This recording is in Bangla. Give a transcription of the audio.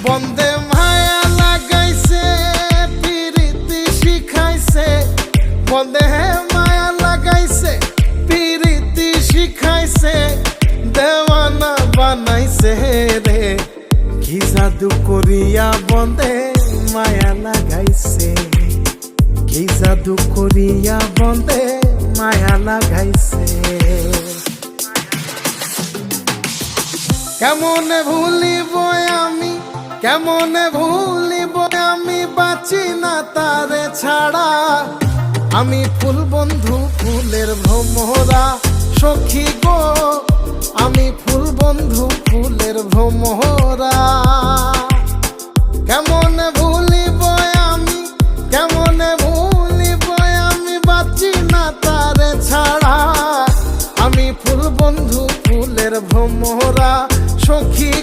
বন্দে মায়া লাগাইছে পিরিতি শিখাইছে, বন্দে মায়া লাগাইছে পিরিতি শিখাইছে, দেওয়ানা বানাইছে রে। কি জাদু করিয়া বন্দে মায়া লাগাইছে, কি জাদু করিয়া বন্দে মায়া লাগাইছে। কেমনে ভুলিব আমি, কেমনে ভুলিব আমি, বাঁচি না তারে ছাড়া। আমি ফুল বন্ধু ফুলের ভ্রমরা সখী গো, আমি ফুল বন্ধু ফুলের ভ্রমরা। কেমনে ভুলিব আমি, কেমনে ভুলিব আমি, বাঁচি না তারে ছাড়া। আমি ফুল বন্ধু ফুলের ভ্রমরা সখী।